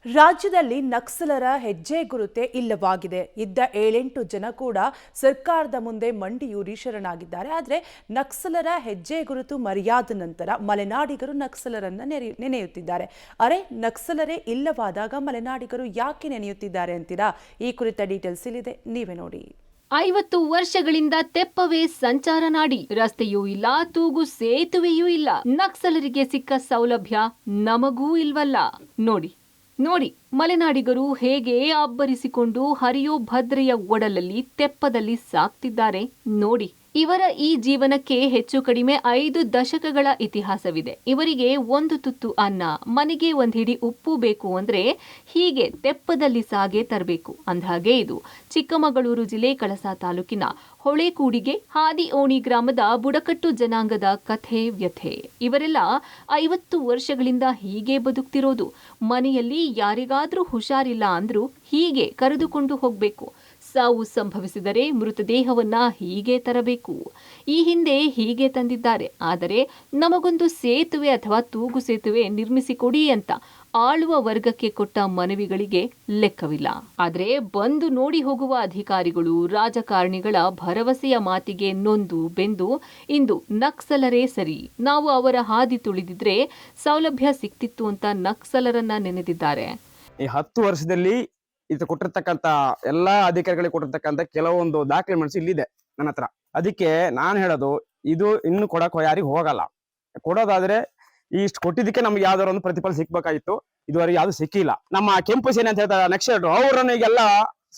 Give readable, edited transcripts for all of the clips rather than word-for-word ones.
ರಾಜ್ಯದಲ್ಲಿ ನಕ್ಸಲರ ಹೆಜ್ಜೆ ಗುರುತೆ ಇಲ್ಲವಾಗಿದೆ. ಇದ್ದ 7-8 ಜನ ಕೂಡ ಸರ್ಕಾರದ ಮುಂದೆ ಮಂಡಿಯೂರಿ ಶರಣಾಗಿದ್ದಾರೆ. ಆದರೆ ನಕ್ಸಲರ ಹೆಜ್ಜೆ ಗುರುತು ಮರೆಯಾದ ನಂತರ ಮಲೆನಾಡಿಗರು ನಕ್ಸಲರನ್ನ ನೆನೆಯುತ್ತಿದ್ದಾರೆ. ಅರೆ, ನಕ್ಸಲರೇ ಇಲ್ಲವಾದಾಗ ಮಲೆನಾಡಿಗರು ಯಾಕೆ ನೆನೆಯುತ್ತಿದ್ದಾರೆ ಅಂತೀರಾ? ಈ ಕುರಿತ ಡೀಟೇಲ್ಸ್ ಇಲ್ಲಿದೆ, ನೀವೇ ನೋಡಿ. 50 ವರ್ಷಗಳಿಂದ ತೆಪ್ಪವೇ ಸಂಚಾರ ನಾಡಿ. ರಸ್ತೆಯೂ ಇಲ್ಲ, ತೂಗು ಸೇತುವೆಯೂ ಇಲ್ಲ. ನಕ್ಸಲರಿಗೆ ಸಿಕ್ಕ ಸೌಲಭ್ಯ ನಮಗೂ ಇಲ್ವಲ್ಲ. ನೋಡಿ ಮಲೆನಾಡಿಗರು ಹೇಗೆ ಅಬ್ಬರಿಸಿಕೊಂಡು ಹರಿಯೋ ಭದ್ರೆಯ ಒಡಲಲ್ಲಿ ತೆಪ್ಪದಲ್ಲಿ ಸಾಕ್ತಿದ್ದಾರೆ ನೋಡಿ. ಇವರ ಈ ಜೀವನಕ್ಕೆ ಹೆಚ್ಚು ಕಡಿಮೆ 5 ದಶಕಗಳ ಇತಿಹಾಸವಿದೆ. ಇವರಿಗೆ ಒಂದು ತುತ್ತು ಅನ್ನ, ಮನೆಗೆ ಒಂದು ಹಿಡಿ ಉಪ್ಪು ಬೇಕು ಅಂದ್ರೆ ಹೀಗೆ ತೆಪ್ಪದಲ್ಲಿ ಸಾಗೆ ತರಬೇಕು. ಅಂದಹಾಗೆ ಇದು ಚಿಕ್ಕಮಗಳೂರು ಜಿಲ್ಲೆ ಕಳಸಾ ತಾಲೂಕಿನ ಹೊಳೆಕೂಡಿಗೆ ಹಾದಿ ಓಣಿ ಗ್ರಾಮದ ಬುಡಕಟ್ಟು ಜನಾಂಗದ ಕಥೆ ವ್ಯಥೆ. ಇವರೆಲ್ಲ 50 ವರ್ಷಗಳಿಂದ ಹೀಗೆ ಬದುಕ್ತಿರೋದು. ಮನೆಯಲ್ಲಿ ಯಾರಿಗಾದ್ರೂ ಹುಷಾರಿಲ್ಲ ಅಂದ್ರೂ ಹೀಗೆ ಕರೆದುಕೊಂಡು ಹೋಗ್ಬೇಕು. ಸಾವು ಸಂಭವಿಸಿದರೆ ಮೃತದೇಹವನ್ನ ಹೀಗೆ ತರಬೇಕು. ಈ ಹಿಂದೆ ಹೀಗೆ ತಂದಿದ್ದಾರೆ. ಆದರೆ ನಮಗೊಂದು ಸೇತುವೆ ಅಥವಾ ತೂಗು ಸೇತುವೆ ನಿರ್ಮಿಸಿಕೊಡಿ ಅಂತ ಆಳುವ ವರ್ಗಕ್ಕೆ ಕೊಟ್ಟ ಮನವಿಗಳಿಗೆ ಲೆಕ್ಕವಿಲ್ಲ. ಆದರೆ ಬಂದು ನೋಡಿ ಹೋಗುವ ಅಧಿಕಾರಿಗಳು, ರಾಜಕಾರಣಿಗಳ ಭರವಸೆಯ ಮಾತಿಗೆ ನೊಂದು ಬೆಂದು ಇಂದು ನಕ್ಸಲರೇ ಸರಿ, ನಾವು ಅವರ ಹಾದಿ ತುಳಿದಿದ್ರೆ ಸೌಲಭ್ಯ ಸಿಕ್ತಿತ್ತು ಅಂತ ನಕ್ಸಲರನ್ನ ನೆನೆದಿದ್ದಾರೆ. ಈ 10 ವರ್ಷದಲ್ಲಿ ಇದು ಕೊಟ್ಟಿರ್ತಕ್ಕಂಥ ಎಲ್ಲಾ ಅಧಿಕಾರಿಗಳಿಗೆ ಕೊಟ್ಟಿರ್ತಕ್ಕಂಥ ಕೆಲವೊಂದು ದಾಖಲೆ ಇಲ್ಲಿದೆ ನನ್ನ ಹತ್ರ. ಅದಕ್ಕೆ ನಾನು ಹೇಳೋದು, ಇದು ಇನ್ನು ಕೊಡಕ್ ಯಾರಿಗೂ ಹೋಗಲ್ಲ. ಕೊಡೋದಾದ್ರೆ ಇಷ್ಟು ಕೊಟ್ಟಿದ್ದಕ್ಕೆ ನಮ್ಗೆ ಯಾವ್ದಾರ ಒಂದು ಪ್ರತಿಫಲ ಸಿಕ್ಬೇಕಾಗಿತ್ತು. ಇದುವರೆಗೆ ಯಾವ್ದು ಸಿಕ್ಕಿಲ್ಲ. ನಮ್ಮ ಕೆಂಪು ಸೇನೆ ಅಂತ ಹೇಳ್ತಾರೆ ನಕ್ಸಲರು, ಅವರನ್ನೆಲ್ಲ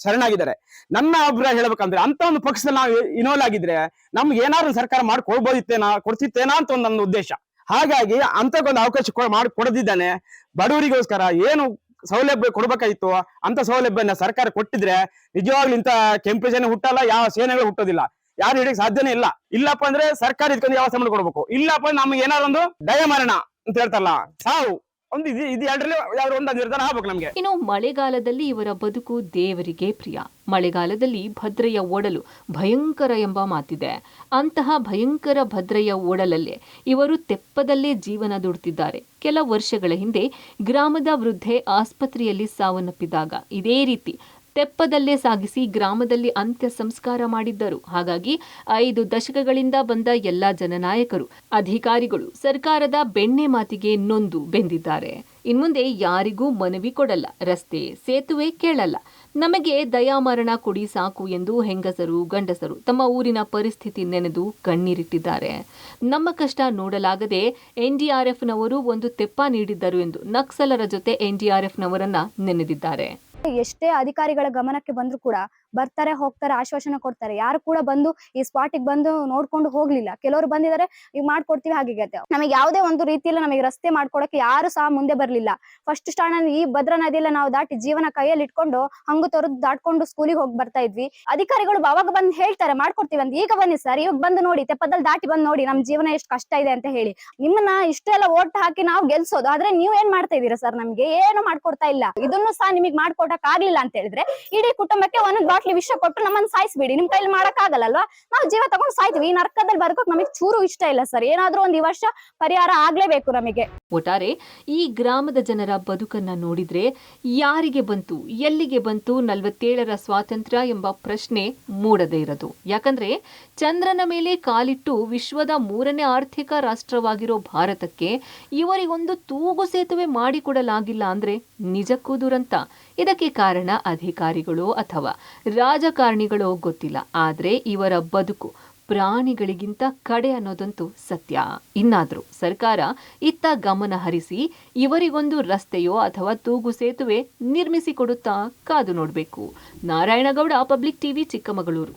ಶರಣಾಗಿದ್ದಾರೆ. ನನ್ನ ಅಭಿಪ್ರಾಯ ಹೇಳ್ಬೇಕಂದ್ರೆ ಅಂತ ಒಂದು ಪಕ್ಷದಲ್ಲಿ ನಾವು ಇನ್ವಾಲ್ವ್ ಆಗಿದ್ರೆ ನಮ್ಗೆ ಏನಾದ್ರು ಸರ್ಕಾರ ಕೊಡ್ತಿತ್ತೇನಾ ಅಂತ ಒಂದು ನನ್ನ ಉದ್ದೇಶ. ಹಾಗಾಗಿ ಅಂತಕ್ಕೊಂದು ಅವಕಾಶ ಮಾಡಿ ಕೊಡದಿದ್ದಾನೆ. ಬಡವರಿಗೋಸ್ಕರ ಏನು ಸೌಲಭ್ಯ ಕೊಡ್ಬೇಕಾಗಿತ್ತು ಅಂತ ಸೌಲಭ್ಯನ ಸರ್ಕಾರ ಕೊಟ್ಟಿದ್ರೆ ನಿಜವಾಗ್ಲೂ ಇಂತ ಕೆಂಪು ಸೇನೆ ಹುಟ್ಟಲ್ಲ, ಯಾವ ಸೇನೆಗಳು ಹುಟ್ಟೋದಿಲ್ಲ, ಯಾರು ಹಿಡಿಯಕ್ ಸಾಧ್ಯನೇ ಇಲ್ಲ. ಇಲ್ಲಪ್ಪ ಅಂದ್ರೆ ಸರ್ಕಾರ ಇದಕ್ಕೊಂದು ಯಾವ ಸಂಬಳ ಕೊಡ್ಬೇಕು. ಇಲ್ಲಪ್ಪ ಅಂದ್ರೆ ನಮ್ಗೆ ಏನಾದ್ರು ಒಂದು ದಯಮರಣ ಅಂತ ಹೇಳ್ತಾರಲ್ಲ, ಸಾವು ಒಂದು ಇದು ಎರಡರಲ್ಲಿ ಯಾವ್ದು ಒಂದು ನಿರ್ಧಾರ ಆಗ್ಬೇಕು ನಮ್ಗೆ. ಇನ್ನು ಮಳೆಗಾಲದಲ್ಲಿ ಇವರ ಬದುಕು ದೇವರಿಗೆ ಪ್ರಿಯ. ಮಳೆಗಾಲದಲ್ಲಿ ಭದ್ರೆಯ ಒಡಲು ಭಯಂಕರ ಎಂಬ ಮಾತಿದೆ. ಅಂತಹ ಭಯಂಕರ ಭದ್ರೆಯ ಒಡಲಲ್ಲೇ ಇವರು ತೆಪ್ಪದಲ್ಲೇ ಜೀವನ ದುಡ್ತಿದ್ದಾರೆ. ಕೆಲ ವರ್ಷಗಳ ಹಿಂದೆ ಗ್ರಾಮದ ವೃದ್ಧೆ ಆಸ್ಪತ್ರೆಯಲ್ಲಿ ಸಾವನ್ನಪ್ಪಿದಾಗ ಇದೇ ರೀತಿ ತೆಪ್ಪದಲ್ಲೇ ಸಾಗಿಸಿ ಗ್ರಾಮದಲ್ಲಿ ಅಂತ್ಯ ಸಂಸ್ಕಾರ ಮಾಡಿದ್ದರು. ಹಾಗಾಗಿ 5 ದಶಕಗಳಿಂದ ಬಂದ ಎಲ್ಲಾ ಜನನಾಯಕರು, ಅಧಿಕಾರಿಗಳು ಸರ್ಕಾರದ ಬೆಣ್ಣೆ ಮಾತಿಗೆ ನೊಂದು ಬೆಂದಿದ್ದಾರೆ. ಇನ್ಮುಂದೆ ಯಾರಿಗೂ ಮನವಿ ಕೊಡಲ್ಲ, ರಸ್ತೆ ಸೇತುವೆ ಕೇಳಲ್ಲ, ನಮಗೆ ದಯಾಮರಣ ಕೊಡಿ ಸಾಕು ಎಂದು ಹೆಂಗಸರು ಗಂಡಸರು ತಮ್ಮ ಊರಿನ ಪರಿಸ್ಥಿತಿ ನೆನೆದು ಕಣ್ಣೀರಿಟ್ಟಿದ್ದಾರೆ. ನಮ್ಮ ಕಷ್ಟ ನೋಡಲಾಗದೆ ಎನ್ಡಿಆರ್ಎಫ್ನವರು ಒಂದು ತೆಪ್ಪ ನೀಡಿದ್ದರು ಎಂದು ನಕ್ಸಲರ ಜೊತೆ ಎನ್ಡಿಆರ್ಎಫ್ನವರನ್ನ ನೆನೆದಿದ್ದಾರೆ. ಎಷ್ಟೇ ಅಧಿಕಾರಿಗಳ ಗಮನಕ್ಕೆ ಬಂದ್ರು ಕೂಡ ಬರ್ತಾರೆ, ಹೋಗ್ತಾರೆ, ಆಶ್ವಾಸನೆ ಕೊಡ್ತಾರೆ. ಯಾರು ಕೂಡ ಬಂದು ಈ ಸ್ಪಾಟಿಗೆ ಬಂದು ನೋಡ್ಕೊಂಡು ಹೋಗ್ಲಿಲ್ಲ. ಕೆಲವರು ಬಂದಿದ್ದಾರೆ, ಈಗ ಮಾಡ್ಕೊಡ್ತೀವಿ ಹಾಗೆ. ನಮಗೆ ಯಾವುದೇ ಒಂದು ರೀತಿಯಲ್ಲಿ ನಮಗೆ ರಸ್ತೆ ಮಾಡ್ಕೊಡಕ್ಕೆ ಯಾರು ಸಹ ಮುಂದೆ ಬರ್ಲಿಲ್ಲ. ಫಸ್ಟ್ ಸ್ಟ್ಯಾಂಡ್ ಈ ಭದ್ರಾ ನದಿಯಲ್ಲ ನಾವು ದಾಟಿ ಜೀವನ ಕೈಯಲ್ಲಿ ಇಟ್ಕೊಂಡು ಹಂಗು ತೊರೆದು ದಾಟ್ಕೊಂಡು ಸ್ಕೂಲಿಗೆ ಹೋಗಿ ಬರ್ತಾ ಇದ್ವಿ. ಅಧಿಕಾರಿಗಳು ಅವಾಗ ಬಂದು ಹೇಳ್ತಾರೆ ಮಾಡ್ಕೊಡ್ತೀವಿ ಅಂತ. ಈಗ ಬನ್ನಿ ಸರ್, ಇವಾಗ ಬಂದು ನೋಡಿ, ತೆಪ್ಪದಲ್ಲಿ ದಾಟಿ ಬಂದು ನೋಡಿ ನಮ್ ಜೀವನ ಎಷ್ಟು ಕಷ್ಟ ಇದೆ ಅಂತ ಹೇಳಿ. ನಿಮ್ಮನ್ನ ಇಷ್ಟೆಲ್ಲ ಓಟ್ ಹಾಕಿ ನಾವು ಗೆಲ್ಸೋದು, ಆದ್ರೆ ನೀವ್ ಏನ್ ಮಾಡ್ತಾ ಇದೀರಾ ಸರ್? ನಮ್ಗೆ ಏನು ಮಾಡ್ಕೊಡ್ತಾ ಇಲ್ಲ. ಇದನ್ನು ಸಹ ನಿಮಗೆ ಮಾಡ್ಕೊಡಕ್ ಆಗ್ಲಿಲ್ಲ ಅಂತ ಹೇಳಿದ್ರೆ ಇಡೀ ಕುಟುಂಬಕ್ಕೆ ಒಂದೊಂದು ಬಾಟ್ಲಿ ವಿಷ ಕೊಟ್ಟು ನಮ್ಮನ್ನ ಸಾಯಿಸ್ಬಿಡಿ. ನಿಮ್ ಕೈಲಿ ಮಾಡಕ್ ಆಗಲ್ಲಲ್ವಾ? ನಾವು ಜೀವ ತಗೊಂಡು ಸಾಯ್ತೀವಿ. ಈ ನರ್ಕದಲ್ಲಿ ಬದುಕೋಕ್ ನಮಗೆ ಚೂರು ಇಷ್ಟ ಇಲ್ಲ ಸರ್. ಏನಾದ್ರೂ ಒಂದು ಈ ವರ್ಷ ಪರಿಹಾರ ಆಗ್ಲೇಬೇಕು ನಮಗೆ. ಒಟ್ಟಾರೆ ಈ ಗ್ರಾಮದ ಜನರ ಬದುಕನ್ನ ನೋಡಿದ್ರೆ ಯಾರಿಗೆ ಬಂತು, ಎಲ್ಲಿಗೆ ಬಂತು 47ರ ಸ್ವಾತಂತ್ರ್ಯ ಎಂಬ ಪ್ರಶ್ನೆ ಮೂಡದೇ ಇರದು. ಯಾಕಂದ್ರೆ ಚಂದ್ರನ ಮೇಲೆ ಕಾಲಿಟ್ಟು ವಿಶ್ವದ 3ನೇ ಆರ್ಥಿಕ ರಾಷ್ಟ್ರವಾಗಿರೋ ಭಾರತಕ್ಕೆ ಇವರಿಗೊಂದು ತೂಗು ಸೇತುವೆ ಮಾಡಿಕೊಡಲಾಗಿಲ್ಲ ಅಂದ್ರೆ ನಿಜಕ್ಕೂ ದುರಂತ. ಇದಕ್ಕೆ ಕಾರಣ ಅಧಿಕಾರಿಗಳು ಅಥವಾ ರಾಜಕಾರಣಿಗಳೋ ಗೊತ್ತಿಲ್ಲ. ಆದ್ರೆ ಇವರ ಬದುಕು ಪ್ರಾಣಿಗಳಿಗಿಂತ ಕಡೆ ಅನ್ನೋದಂತೂ ಸತ್ಯ. ಇನ್ನಾದ್ರೂ ಸರ್ಕಾರ ಇತ್ತ ಗಮನ ಹರಿಸಿ ಇವರಿಗೊಂದು ರಸ್ತೆಯೋ ಅಥವಾ ತೂಗು ಸೇತುವೆ ನಿರ್ಮಿಸಿಕೊಡುತ್ತಾ ಕಾದು ನೋಡಬೇಕು. Narayanagowda, public TV, Chikkamagaluru.